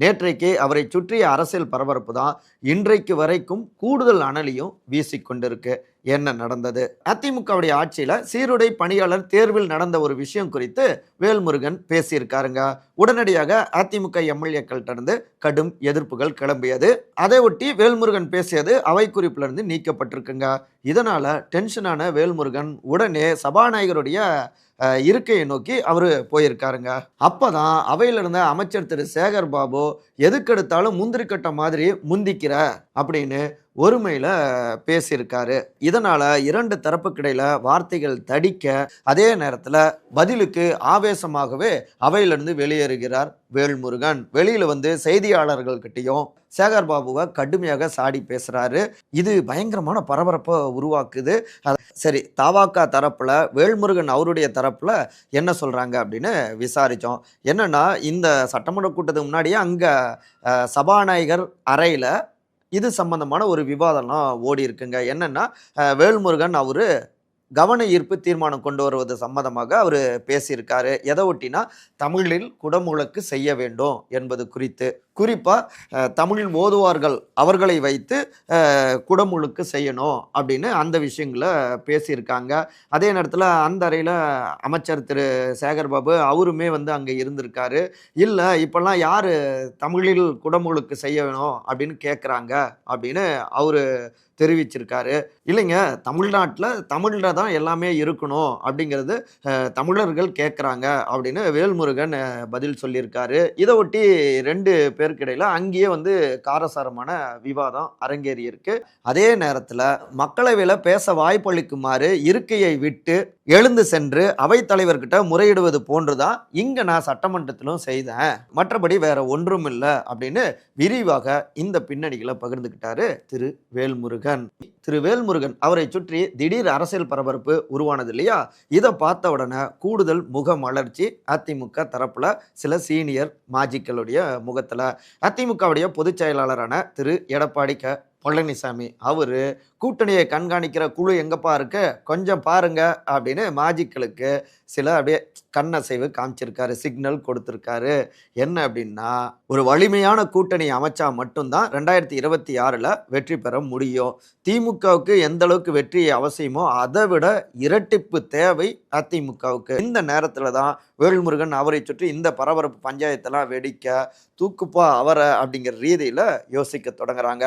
நேற்றைக்கு அவரை சுற்றிய அரசியல் பரபரப்பு தான் இன்றைக்கு வரைக்கும் கூடுதல் அனலியும் வீசிக்கொண்டிருக்கு. என்ன நடந்தது? அதிமுகவுடைய ஆட்சியில சீருடை பணியாளர் தேர்வில் நடந்த ஒரு விஷயம் குறித்து வேல்முருகன் பேசியிருக்காருங்க. உடனடியாக அதிமுக எம்எல்ஏக்கள்ட்ட இருந்து கடும் எதிர்ப்புகள் கிளம்பியது. அதை ஒட்டி வேல்முருகன் பேசியது அவை குறிப்பில இருந்து நீக்கப்பட்டிருக்குங்க. இதனால டென்ஷனான வேல்முருகன் உடனே சபாநாயகருடைய இருக்கையை நோக்கி அவரு போயிருக்காருங்க. அப்பதான் அவையில இருந்த அமைச்சர் திரு சேகர் பாபு எதுக்கெடுத்தாலும் முந்திரி கட்ட மாதிரி முந்திக்கிற அப்படின்னு ஒருமையில பேசியிருக்காரு. இதனால இரண்டு தரப்புக்கிடையில வார்த்தைகள் தடிக்க, அதே நேரத்துல பதிலுக்கு ஆவேசமாகவே அவையிலிருந்து வெளியேறுகிறார் வேல்முருகன். வெளியில வந்து செய்தியாளர்கள் கிட்டையும் சேகர் பாபுவை கடுமையாக சாடி பேசுறாரு. இது பயங்கரமான பரபரப்பை உருவாக்குது. சரி, தவாகா தரப்புல வேல்முருகன் அவருடைய தரப்புல என்ன சொல்றாங்க அப்படின்னு விசாரிச்சோம். என்னன்னா, இந்த சட்டமன்ற கூட்டத்துக்கு முன்னாடியே அங்க சபாநாயகர் அறையில இது சம்பந்தமான ஒரு விவாதம்லாம் ஓடி இருக்குங்க. என்னன்னா, வேல்முருகன் அவரு கவன ஈர்ப்பு தீர்மானம் கொண்டு வருவது சம்மதமாக அவர் பேசியிருக்காரு. எதை ஒட்டினா, தமிழில் குடமுழக்கு செய்ய வேண்டும் என்பது குறித்து. குறிப்பாக தமிழ் ஓதுவார்கள் அவர்களை வைத்து குடமுழுக்கு செய்யணும் அப்படின்னு அந்த விஷயங்களை பேசியிருக்காங்க. அதே நேரத்தில் அந்த அறையில் அமைச்சர் திரு சேகர்பாபு அவருமே வந்து அங்கே இருந்திருக்காரு. இல்லை, இப்போல்லாம் யார் தமிழில் குடமுழுக்கு செய்ய வேணும் அப்படின்னு கேட்குறாங்க அப்படின்னு அவர் தெரிவிச்சிருக்காரு. இல்லைங்க, தமிழ்நாட்டில் தமிழில் தான் எல்லாமே இருக்கணும் அப்படிங்கிறது தமிழர்கள் கேட்குறாங்க அப்படின்னு வேல்முருகன் பதில் சொல்லியிருக்காரு. இதை ஒட்டி ரெண்டு பேருக்கு இடையில அங்கேயே வந்து காரசாரமான விவாதம் அரங்கேறி இருக்கு. அதே நேரத்தில் மக்களவையில் பேச வாய்ப்பளிக்குமாறு இருக்கையை விட்டு எழுந்து சென்று அவைத்தலைவர்கிட்ட முறையிடுவது போன்றுதான் இங்க நான் சட்டமன்றத்திலும் செய்தேன், மற்றபடி வேற ஒன்றும் இல்லை அப்படின்னு விரிவாக இந்த பின்னணிகளை பகிர்ந்துகிட்டாரு திரு வேல்முருகன். திரு வேல்முருகன் அவரை சுற்றி திடீர் அரசியல் பரபரப்பு உருவானது இல்லையா? இதை பார்த்த உடனே கூடுதல் முக மலர்ச்சி அதிமுக தரப்புல சில சீனியர் மாஜிக்களுடைய முகத்துல. அதிமுகவுடைய பொதுச் செயலாளரான திரு எடப்பாடி பழனிசாமி அவரு கூட்டணியை கண்காணிக்கிற குழு எங்கப்பா இருக்கு, கொஞ்சம் பாருங்க அப்படின்னு மாஜிக்களுக்கு சில அப்படியே கண்ணசைவு காமிச்சிருக்காரு, சிக்னல் கொடுத்திருக்காரு. என்ன அப்படின்னா, ஒரு வலிமையான கூட்டணி அமைச்சா மட்டும்தான் 2026 வெற்றி பெற முடியும். திமுகவுக்கு எந்த அளவுக்கு வெற்றி அவசியமோ அதை விட இரட்டிப்பு தேவை அதிமுகவுக்கு. இந்த நேரத்துல தான் வேல்முருகன் அவரை சுற்றி இந்த பரபரப்பு பஞ்சாயத்தெல்லாம் வெடிக்க, தூக்குப்பா அவரை அப்படிங்கிற ரீதியில யோசிக்க தொடங்குறாங்க.